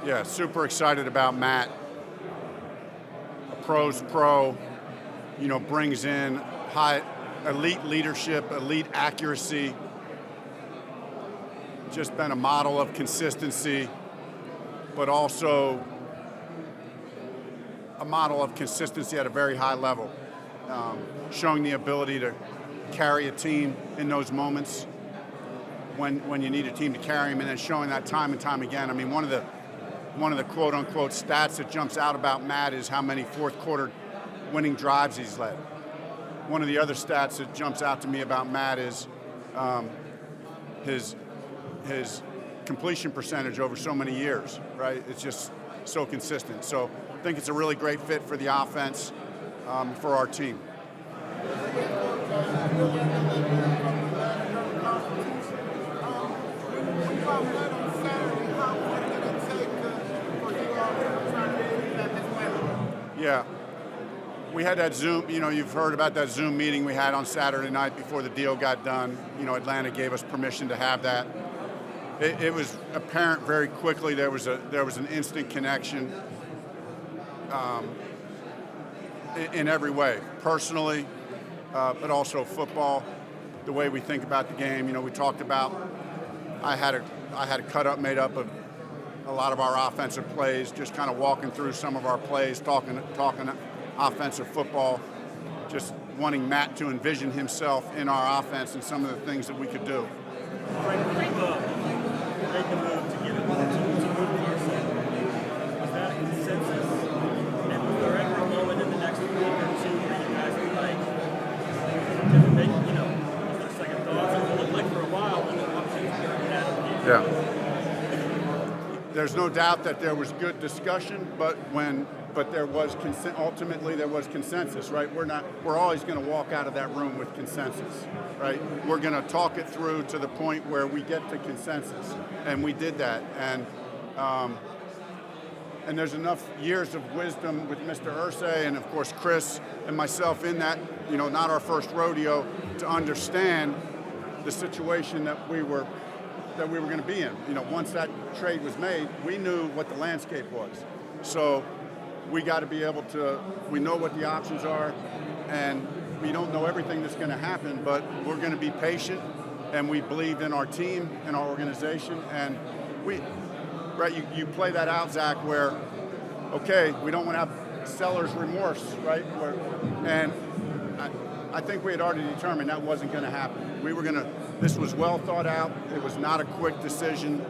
Yeah, super excited about Matt. A pro's pro, brings in high elite leadership, elite accuracy. Just been a model of consistency, but also a model of consistency at a very high level, showing the ability to carry a team in those moments when you need a team to carry them, and then showing that time and time again. I mean, one of the quote-unquote stats that jumps out about Matt is how many fourth-quarter winning drives he's led. One of the other stats that jumps out to me about Matt is his completion percentage over so many years, right? It's just so consistent. So I think it's a really great fit for the offense, for our team. Yeah. We had that Zoom, you've heard about that Zoom meeting we had on Saturday night before the deal got done. Atlanta gave us permission to have that. It was apparent very quickly there was an instant connection in every way, personally, but also football, the way we think about the game. We talked about I had a cut up made up of a lot of our offensive plays, just kind of walking through some of our plays, talking offensive football, just wanting Matt to envision himself in our offense and some of the things that we could do. Frank Reich make a move to get him to move Carson. Was that a consensus? And was there ever a moment in the next week or two where you guys were like, can we make, was there second thoughts? It looked like for a while when the options were Yeah. There's no doubt that there was good discussion, but there was ultimately there was consensus, right? We're always going to walk out of that room with consensus, right? We're going to talk it through to the point where we get to consensus, and we did that. And there's enough years of wisdom with Mr. Irsay and of course Chris and myself in that, not our first rodeo, to understand the situation that we were going to be in. Once that trade was made, we knew what the landscape was. So we got to be able to, we know what the options are, and we don't know everything that's going to happen, but we're going to be patient, and we believe in our team and our organization, and you play that out, Zach, where, okay, we don't want to have seller's remorse, right? And I think we had already determined that wasn't going to happen. This was well thought out. It was not a quick decision.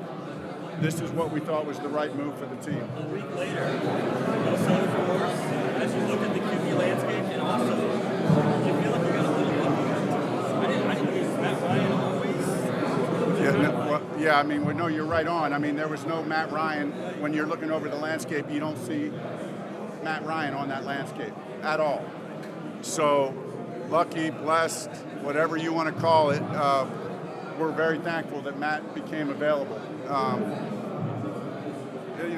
This is what we thought was the right move for the team. A week later, no seller's remorse, as you look at the QB landscape, and also you feel like you got a little bit. I didn't use Matt Ryan always. No, you're right on. I mean, there was no Matt Ryan. When you're looking over the landscape, you don't see Matt Ryan on that landscape at all. So, lucky, blessed, whatever you want to call it, we're very thankful that Matt became available.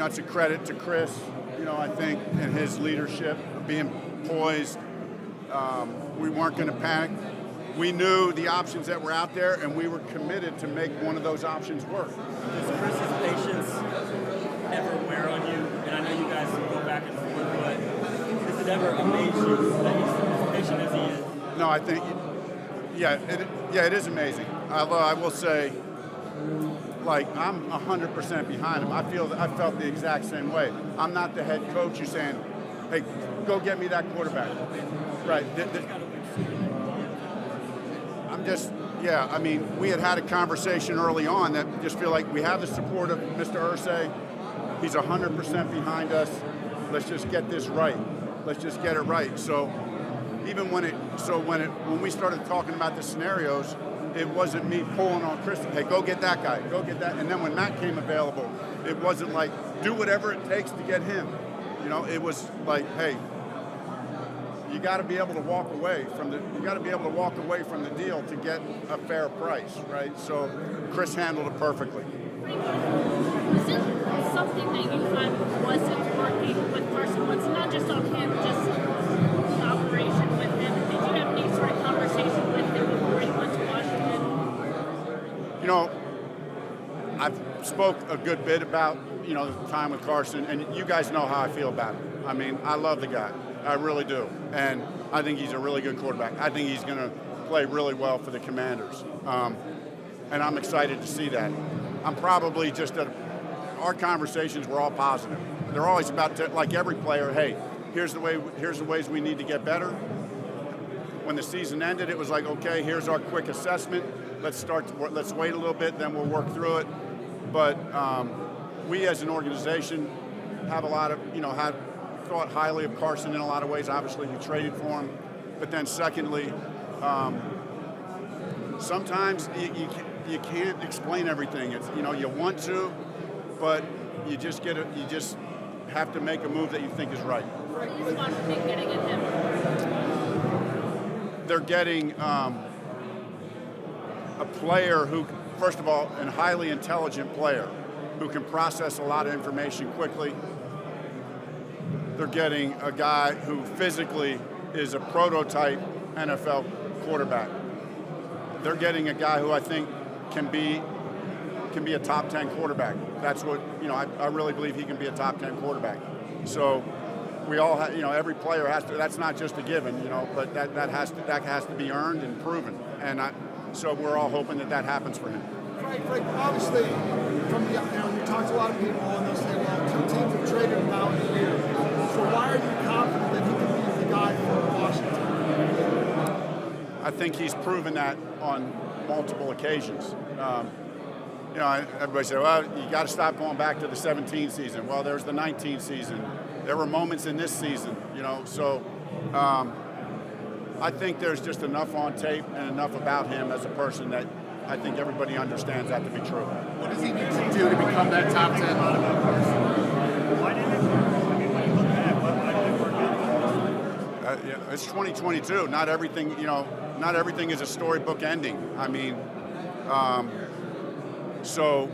It's a credit to Chris, I think, and his leadership, being poised. We weren't going to panic. We knew the options that were out there, and we were committed to make one of those options work. Does Chris's patience ever wear on you? And I know you guys go back and forth, but does it ever amaze you that he's as patient as he is? No, I think, it is amazing. Although I will say, I'm 100% behind him. I felt the exact same way. I'm not the head coach who's saying, hey, go get me that quarterback. Right. We had a conversation early on that just feel like we have the support of Mr. Irsay. He's 100% behind us. Let's just get this right. Let's just get it right. So even when we started talking about the scenarios, it wasn't me pulling on Chris, hey, go get that guy, go get that. And then when Matt came available, it wasn't like, do whatever it takes to get him. It was like, hey, you got to be able to walk away from the deal to get a fair price, right? So Chris handled it perfectly. Was it something that you find wasn't working with Carson Wentz, not just on him, just the operation with him? Did you have any sort of conversation with him before he went to Washington? I've spoke a good bit about, the time with Carson, and you guys know how I feel about him. I mean, I love the guy. I really do. And I think he's a really good quarterback. I think he's going to play really well for the Commanders. And I'm excited to see that. I'm probably our conversations were all positive. They're always about, like every player, hey, here's the ways we need to get better. When the season ended, it was like, okay, here's our quick assessment. Let's wait a little bit, then we'll work through it. But we as an organization have a lot of, have thought highly of Carson in a lot of ways. Obviously, we traded for him. But then secondly, sometimes you can't explain everything. It's, you want to, but you just have to make a move that you think is right. What do you want to getting at him? They're getting a player who, first of all, a highly intelligent player who can process a lot of information quickly. They're getting a guy who physically is a prototype NFL quarterback. They're getting a guy who I think can be a top 10 quarterback. That's what, I really believe he can be a top 10 quarterback. So we all have, every player has to, that's not just a given, but that has to be earned and proven. And so we're all hoping that happens for him. Frank, obviously, you talk to a lot of people and they'll say, well, two teams have traded him out in a year. So why are you confident that he can be the guy for Washington? I think he's proven that on multiple occasions. Everybody said, well, you got to stop going back to the 17 season. Well, there's the 19 season. There were moments in this season, So I think there's just enough on tape and enough about him as a person that I think everybody understands that to be true. What does he need to do to become that top 10? Why didn't it work? I mean, when you look back, why did it work out? It's 2022. Not everything is a storybook ending. I mean, so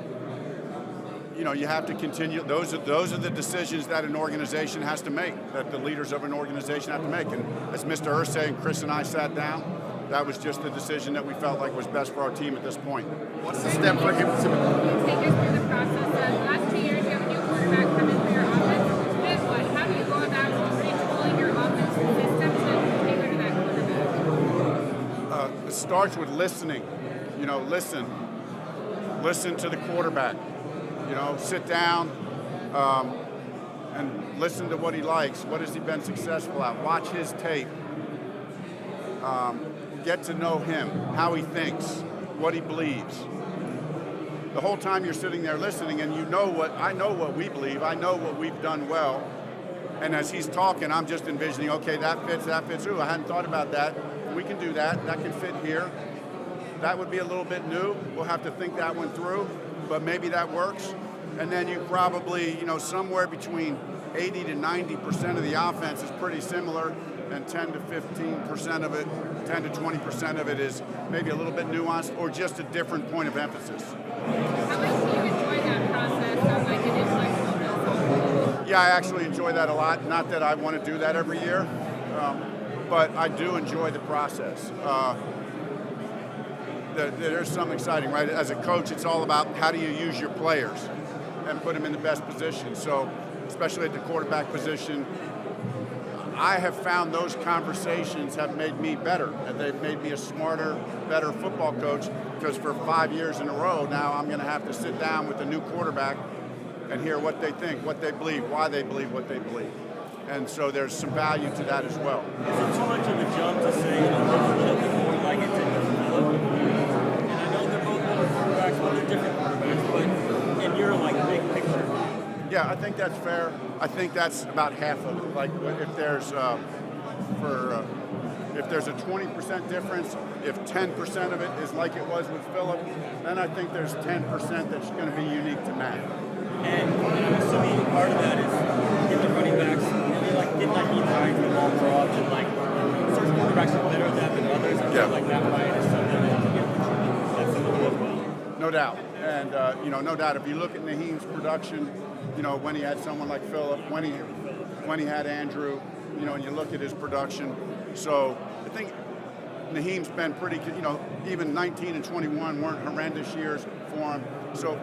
you have to continue. Those are the decisions that an organization has to make, that the leaders of an organization have to make. And as Mr. Irsay and Chris and I sat down, that was just the decision that we felt like was best for our team at this point. What's the step for him to Take us through the process. Last 2 years, you have a new quarterback come in for your offense. Then what? How do you go about retooling your offensive system to tailor to that quarterback? It starts with listening. Listen to the quarterback. Sit down and listen to what he likes. What has he been successful at? Watch his tape. Get to know him, how he thinks, what he believes. The whole time you're sitting there listening, and I know what we believe. I know what we've done well. And as he's talking, I'm just envisioning, okay, that fits. Ooh, I hadn't thought about that. We can do that. That can fit here. That would be a little bit new. We'll have to think that one through, but maybe that works. And then you probably, somewhere between 80 to 90% of the offense is pretty similar, and 10 to 15% of it, 10 to 20% of it is maybe a little bit nuanced or just a different point of emphasis. How much do you enjoy that process? Sounds like it is like philosophy. Yeah, I actually enjoy that a lot. Not that I want to do that every year, but I do enjoy the process. There's some exciting, right? As a coach, it's all about how do you use your players and put them in the best position. So, especially at the quarterback position, I have found those conversations have made me better, and they've made me a smarter, better football coach, because for 5 years in a row now I'm going to have to sit down with a new quarterback and hear what they think, what they believe, why they believe what they believe. And so there's some value to that as well. Is it too much of a jump to say it's a little bit more like it to develop? And I know they're both little quarterbacks, but they're different quarterbacks, but in your big picture. Yeah, I think that's fair. I think that's about half of it. Like if there's if there's a 20% difference, if 10% of it is like it was with Phillip, then I think there's 10% that's going to be unique to Matt. And I'm assuming part of that is in the running backs, did Nyheim Hines the ball more often? Certain quarterbacks are better at that than others. I feel like that might is something that can get that's something as well. No doubt. And, no doubt, if you look at Nyheim's production, when he had someone like Phillip, when he had Andrew, and you look at his production. So I think Nyheim's been pretty, even 19 and 21 weren't horrendous years for him. So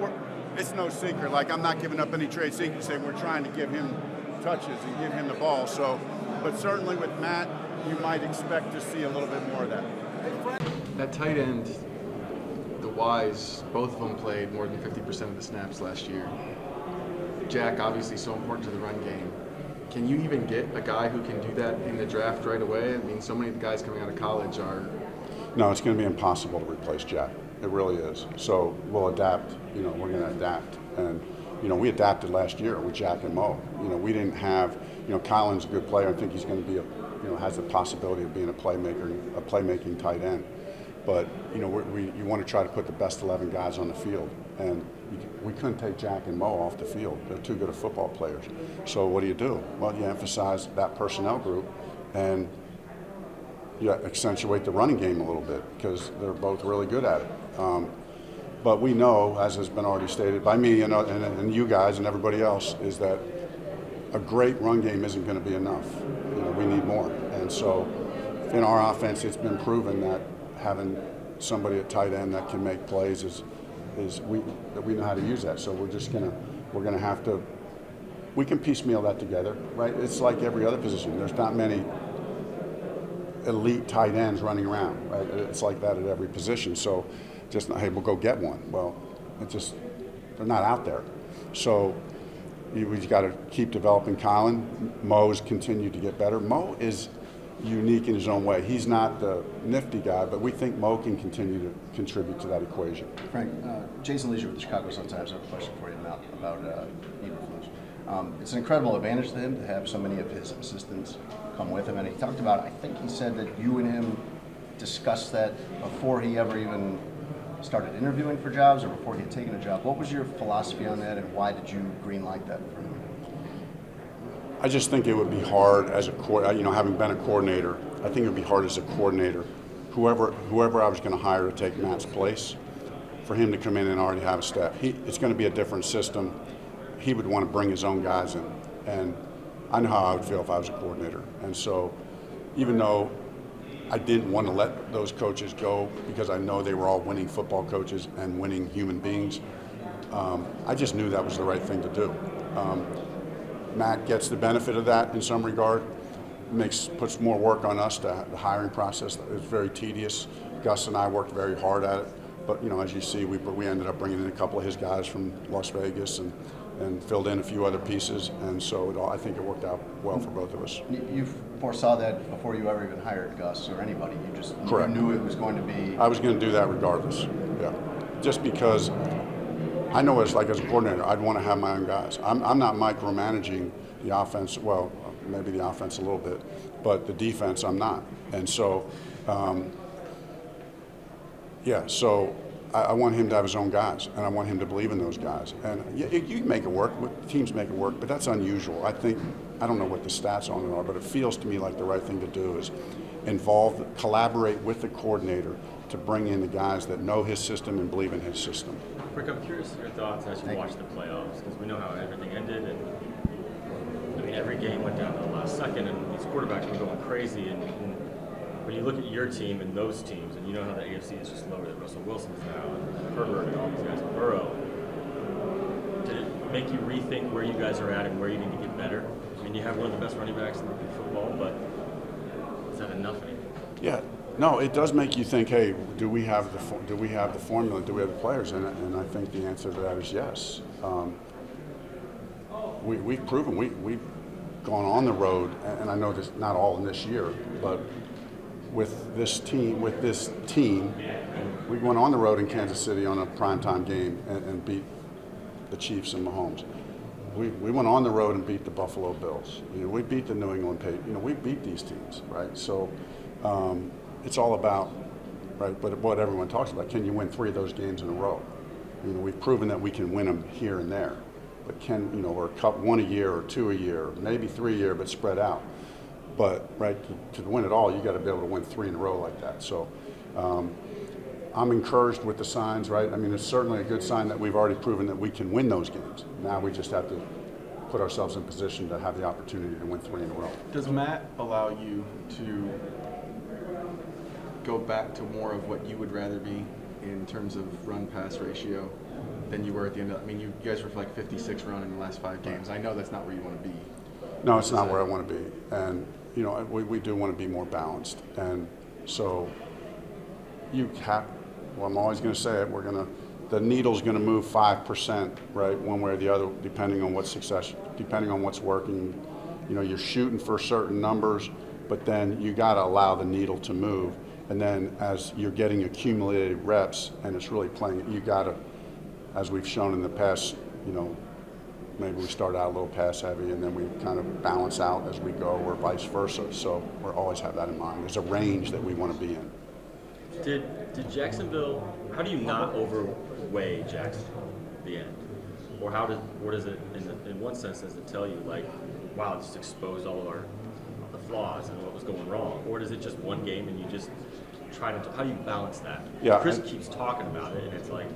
it's no secret. Like, I'm not giving up any trade secrets. Saying we're trying to give him touches and give him the ball. So, but certainly with Matt, you might expect to see a little bit more of that. That tight end, the Wise, both of them played more than 50% of the snaps last year. Jack, obviously so important to the run game. Can you even get a guy who can do that in the draft right away? I mean, so many of the guys coming out of college are... No, it's going to be impossible to replace Jack. It really is. So we'll adapt. You know, we're going to adapt. And, you know, we adapted last year with Jack and Mo. You know, we didn't have, you know, Colin's a good player. I think he's going to be has the possibility of being a playmaking tight end. But, you know, you want to try to put the best 11 guys on the field. And we couldn't take Jack and Mo off the field. They're too good of football players. So what do? Well, you emphasize that personnel group and you accentuate the running game a little bit because they're both really good at it. But we know, as has been already stated by me and you guys and everybody else, is that a great run game isn't going to be enough. You know, we need more. And so in our offense, it's been proven that having somebody at tight end that can make plays is we know how to use that. So we're gonna have to. We can piecemeal that together, right? It's like every other position. There's not many elite tight ends running around, right? It's like that at every position. So just hey, we'll go get one. Well, they're not out there. So we've got to keep developing Colin. Mo's continued to get better. Mo is unique in his own way. He's not the nifty guy, but we think Mo can continue to contribute to that equation. Frank, Jason Leisure with the Chicago Sun-Times, I have a question for you about Eberflus. It's an incredible advantage to him to have so many of his assistants come with him, and he talked about, I think he said that you and him discussed that before he ever even started interviewing for jobs or before he had taken a job. What was your philosophy on that, and why did you green-light that for him? I just think it would be hard as having been a coordinator, I think it would be hard as a coordinator, whoever I was going to hire to take Matt's place, for him to come in and already have a staff. It's going to be a different system. He would want to bring his own guys in. And I know how I would feel if I was a coordinator. And so even though I didn't want to let those coaches go because I know they were all winning football coaches and winning human beings, I just knew that was the right thing to do. Matt gets the benefit of that in some regard. Puts more work on us. The hiring process is very tedious. Gus and I worked very hard at it, but you know, as you see, we ended up bringing in a couple of his guys from Las Vegas and filled in a few other pieces, and so I think it worked out well for both of us. You foresaw that before you ever even hired Gus or anybody. Correct. You knew it was going to be. I was going to do that regardless. Yeah, just because. I know as a coordinator, I'd want to have my own guys. I'm not micromanaging the offense. Well, maybe the offense a little bit, but the defense I'm not. And so, so I want him to have his own guys, and I want him to believe in those guys. And you can make it work. Teams make it work, but that's unusual. I don't know what the stats on it are, but it feels to me like the right thing to do is collaborate with the coordinator to bring in the guys that know his system and believe in his system. Rick, I'm curious your thoughts as you watch the playoffs, because we know how everything ended, and I mean every game went down to the last second, and these quarterbacks were going crazy. And when you look at your team and those teams, and you know how the AFC is just lower than Russell Wilson's now, and Herbert and all these guys, and Burrow, did it make you rethink where you guys are at and where you need to get better? I mean, you have one of the best running backs in football, but is that enough anymore? Yeah. No, it does make you think, hey, do we have the formula? Do we have the players? And I think the answer to that is yes. We've proven we've gone on the road, and I know this not all in this year, but with this team, we went on the road in Kansas City on a primetime game and beat the Chiefs and Mahomes. We went on the road and beat the Buffalo Bills. You know, we beat the New England Patriots. You know, we beat these teams, right? So. It's all about, right, but what everyone talks about, can you win 3 of those games in a row? You know, we've proven that we can win them here and there, but or one a year or 2 a year, maybe 3 a year, but spread out. But, right, to win it all, you got to be able to win 3 in a row like that. So I'm encouraged with the signs, right? I mean, it's certainly a good sign that we've already proven that we can win those games. Now we just have to put ourselves in position to have the opportunity to win 3 in a row. Does Matt allow you to go back to more of what you would rather be in terms of run-pass ratio? than you were at the end of. I mean, you guys were like 56 run in the last 5 games. I know that's not where you want to be. No, it's not where I want to be. And, you know, we do want to be more balanced. And so I'm always going to say it, the needle's going to move 5%, right, one way or the other, depending on what's working. You know, you're shooting for certain numbers, but then you got to allow the needle to move. And then as you're getting accumulated reps and it's really playing, you got to, as we've shown in the past, you know, maybe we start out a little pass heavy and then we kind of balance out as we go, or vice versa. So we always have that in mind. There's a range that we want to be in. Did Jacksonville? How do you not overweigh Jacksonville at the end, or what does it in one sense does it tell you like, wow, it just exposed all of the flaws and what was going wrong, or is it just one game and you just try to? How do you balance that? Yeah, Chris keeps talking about it, and it's like.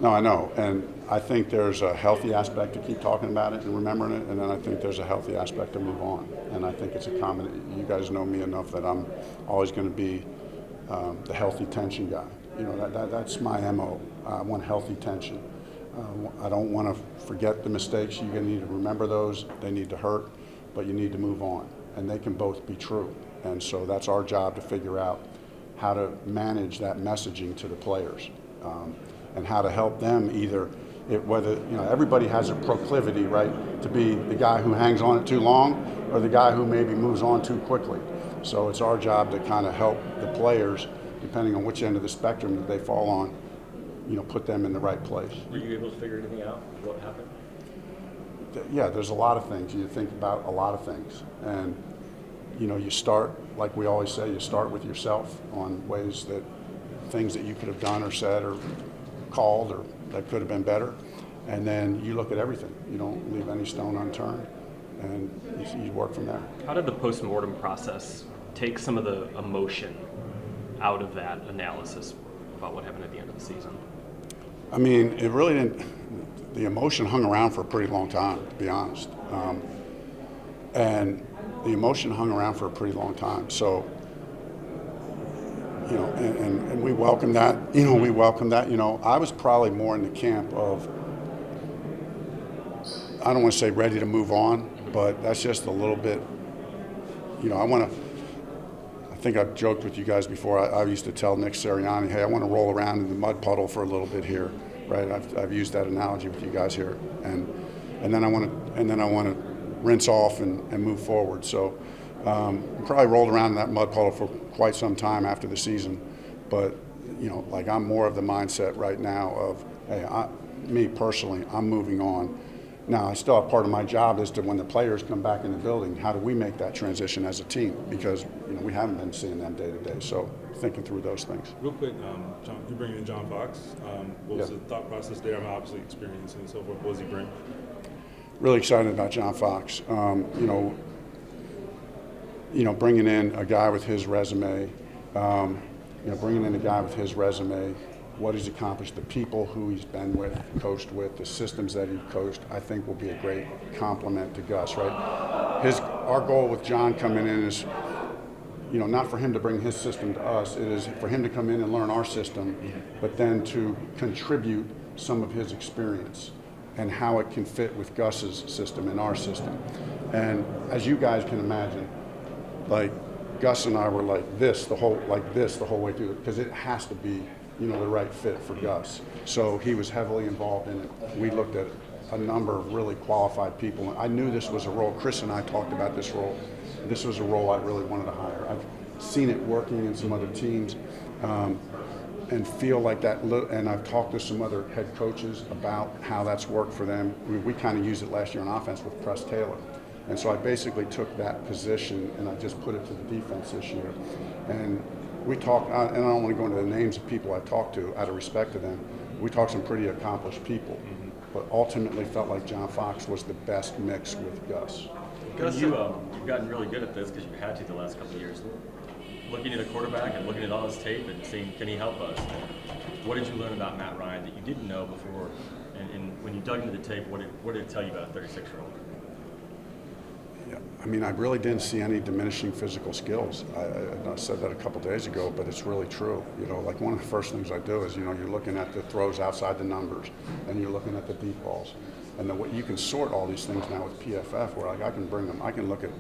No, I know, and I think there's a healthy aspect to keep talking about it and remembering it, and then I think there's a healthy aspect to move on. And I think it's a common. You guys know me enough that I'm always going to be the healthy tension guy. You know, that's my MO. I want healthy tension. I don't want to forget the mistakes. You're going to need to remember those. They need to hurt, but you need to move on, and they can both be true. And so that's our job to figure out how to manage that messaging to the players. And how to help them whether, you know, everybody has a proclivity, right, to be the guy who hangs on it too long or the guy who maybe moves on too quickly. So it's our job to kind of help the players, depending on which end of the spectrum that they fall on, you know, put them in the right place. Were you able to figure anything out? What happened? Yeah, there's a lot of things. You think about a lot of things. And, you know, you start, like we always say, you start with yourself on things that you could have done or said or called or that could have been better, and then you look at everything. You don't leave any stone unturned, and you work from there. How did the post-mortem process take some of the emotion out of that analysis about what happened at the end of the season? I mean, it really didn't. The emotion hung around for a pretty long time, to be honest, and the emotion hung around for a pretty long time. So, you know, and we welcome that. You know, we welcome that. You know, I was probably more in the camp of, I don't want to say ready to move on, but that's just a little bit, you know, I think I've joked with you guys before. I used to tell Nick Sirianni, hey, I want to roll around in the mud puddle for a little bit here, right? I've used that analogy with you guys here, and then I want to rinse off and move forward. So. Probably rolled around in that mud puddle for quite some time after the season, but you know, like I'm more of the mindset right now of, hey, me personally, I'm moving on. Now, I still have part of my job is to when the players come back in the building, how do we make that transition as a team? Because you know we haven't been seeing them day to day, so thinking through those things. Real quick, John, you bring in John Fox. What was the thought process there? I'm obviously experiencing and so forth. What does he bring? Really excited about John Fox. You know, bringing in a guy with his resume, what he's accomplished, the people who he's been with, coached with, the systems that he's coached, I think will be a great compliment to Gus, right? Our goal with John coming in is, you know, not for him to bring his system to us, it is for him to come in and learn our system, but then to contribute some of his experience and how it can fit with Gus's system and our system. And as you guys can imagine, like Gus and I were like this the whole way through it, because it has to be, you know, the right fit for Gus. So he was heavily involved in it. We looked at a number of really qualified people. I knew this was a role. Chris and I talked about this role. This was a role I really wanted to hire. I've seen it working in some other teams, and feel like that. And I've talked to some other head coaches about how that's worked for them. We kind of used it last year on offense with Press Taylor. And so I basically took that position and I just put it to the defense this year. And we talked, and I don't want to go into the names of people I talked to out of respect to them. We talked some pretty accomplished people, but ultimately felt like John Fox was the best mix with Gus. You've gotten really good at this because you've had to the last couple of years. Looking at a quarterback and looking at all his tape and seeing, can he help us? What did you learn about Matt Ryan that you didn't know before? And when you dug into the tape, what did it tell you about a 36-year-old? Yeah, I mean, I really didn't see any diminishing physical skills. I said that a couple days ago, but it's really true. You know, like one of the first things I do is, you know, you're looking at the throws outside the numbers, and you're looking at the deep balls, and you can sort all these things now with PFF, where like I can bring them, I can look at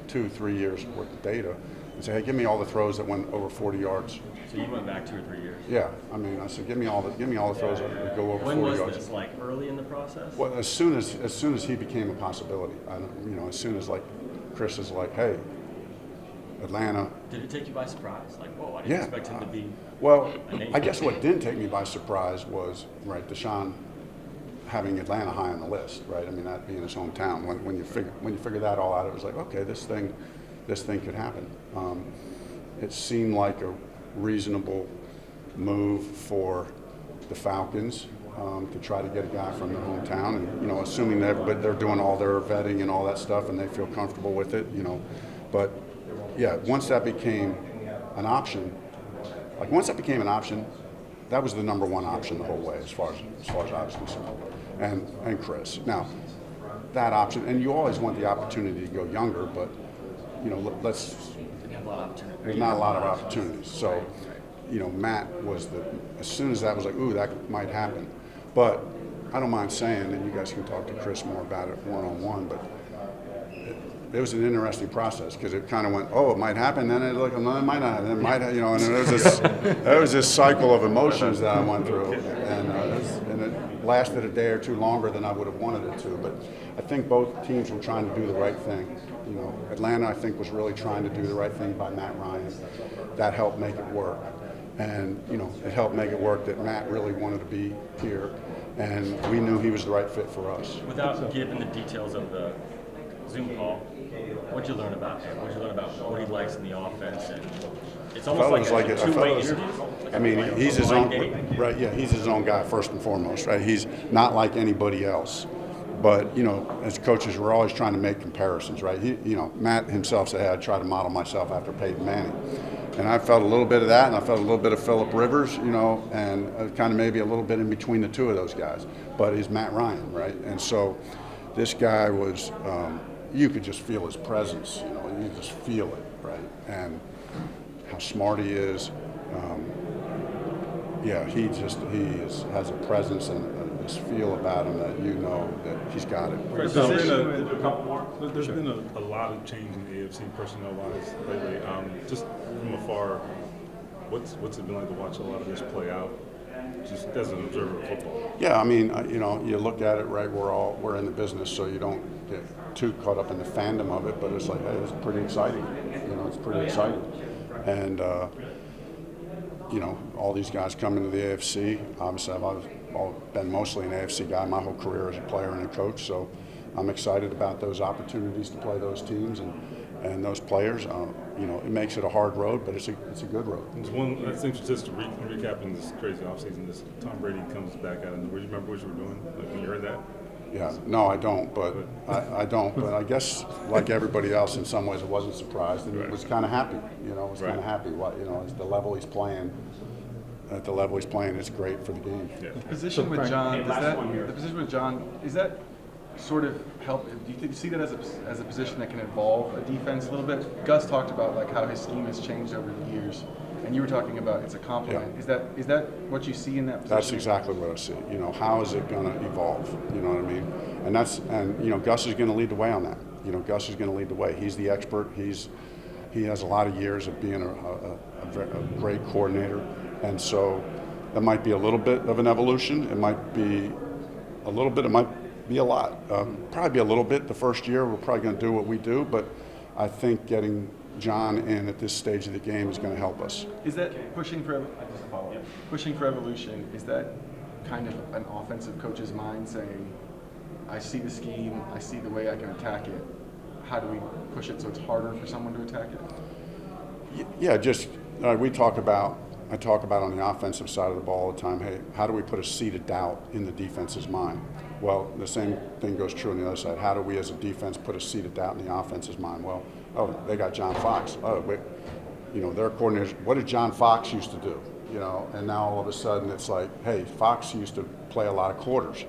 2-3 years worth of data and say, hey, give me all the throws that went over 40 yards. So you went back 2 or 3 years. Yeah, I mean, I said, give me all the throws that go over 40 yards. When was this? Like early in the process? Well, as soon as he became a possibility, as soon as like Chris is like, hey, Atlanta. Did it take you by surprise? Like, whoa, I didn't expect him to be. Well, I guess what didn't take me by surprise was Deshaun having Atlanta high on the list, right? I mean, that being his hometown. When you figure that all out, it was like, okay, this thing could happen. It seemed like a reasonable move for the Falcons to try to get a guy from their hometown, and you know, assuming that they're doing all their vetting and all that stuff, and they feel comfortable with it, you know. But yeah, once that became an option, that was the number one option the whole way, as far as I was concerned, and Chris. Now, that option, and you always want the opportunity to go younger, but you know, there's not a lot of opportunities. So, you know, Matt was as soon as that was like, ooh, that might happen. But I don't mind saying, and you guys can talk to Chris more about it one-on-one, but it was an interesting process because it kind of went, oh, it might happen, then it looked, no, it might not, it might, you know, and there was this cycle of emotions that I went through, and it lasted a day or two longer than I would have wanted it to. But I think both teams were trying to do the right thing. You know, Atlanta, I think, was really trying to do the right thing by Matt Ryan. That helped make it work. And, you know, it helped make it work that Matt really wanted to be here, and we knew he was the right fit for us. Without giving the details of the Zoom call, what'd you learn about him? What'd you learn about what he likes in the offense? And it's almost like a two-way interview. I mean, he's his own, right? Yeah, he's his own guy first and foremost, right? He's not like anybody else. But, you know, as coaches, we're always trying to make comparisons, right? Matt himself said, hey, I try to model myself after Peyton Manning. And I felt a little bit of that, and I felt a little bit of Phillip Rivers, you know, and kind of maybe a little bit in between the two of those guys. But he's Matt Ryan, right? And so this guy was, you could just feel his presence, you know, you just feel it, right? And how smart he is. Has a presence and this feel about him that you know that he's got it. There's been a lot of change in the AFC personnel-wise lately. Just from afar, what's it been like to watch a lot of this play out, just as an observer of football? Yeah, I mean, you know, you look at it, right? We're in the business, so you don't get too caught up in the fandom of it. But it's like, hey, it's pretty exciting. You know, it's pretty exciting, and you know, all these guys come into the AFC. Obviously, I've been mostly an AFC guy my whole career as a player and a coach, so I'm excited about those opportunities to play those teams and those players. You know, it makes it a hard road, but it's a good road. There's one, I think, just to recapping this crazy offseason, this Tom Brady comes back out of nowhere. Do you remember what you were doing, like when you heard that? Yeah, no, I don't, but I don't. But I guess, like everybody else, in some ways, I wasn't surprised and was kind of happy. You know, kind of happy. You know, at the level he's playing, it's great for the game. Yeah. The position with John, is that sort of help? Do you see that as a position that can evolve a defense a little bit? Gus talked about like how his scheme has changed over the years, and you were talking about it's a compliment. Yeah. Is that what you see in that position? That's exactly what I see. You know, how is it going to evolve? You know what I mean? And you know, Gus is going to lead the way on that. You know, Gus is going to lead the way. He's the expert. He has a lot of years of being a great coordinator, and so that might be a little bit of an evolution. It might be a little bit. It might be a lot. Probably be a little bit. The first year, we're probably going to do what we do, but I think getting John in at this stage of the game is going to help us. Is that pushing for evolution? Is that kind of an offensive coach's mind saying, I see the scheme, I see the way I can attack it. How do we push it so it's harder for someone to attack it? Yeah, just I talk about on the offensive side of the ball all the time, hey, how do we put a seed of doubt in the defense's mind? Well, the same thing goes true on the other side. How do we as a defense put a seed of doubt in the offense's mind? Well, they got John Fox. You know, their coordinators, what did John Fox used to do? You know, and now all of a sudden it's like, hey, Fox used to play a lot of quarters.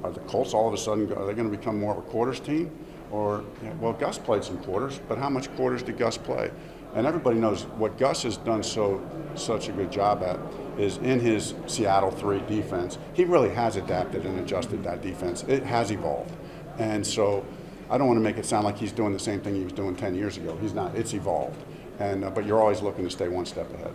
Are the Colts all of a sudden, are they going to become more of a quarters team? Or, well, Gus played some quarters, but how much quarters did Gus play? And everybody knows what Gus has done such a good job at is in his Seattle 3 defense, he really has adapted and adjusted that defense. It has evolved. And so I don't want to make it sound like he's doing the same thing he was doing 10 years ago. He's not. It's evolved. And but you're always looking to stay one step ahead.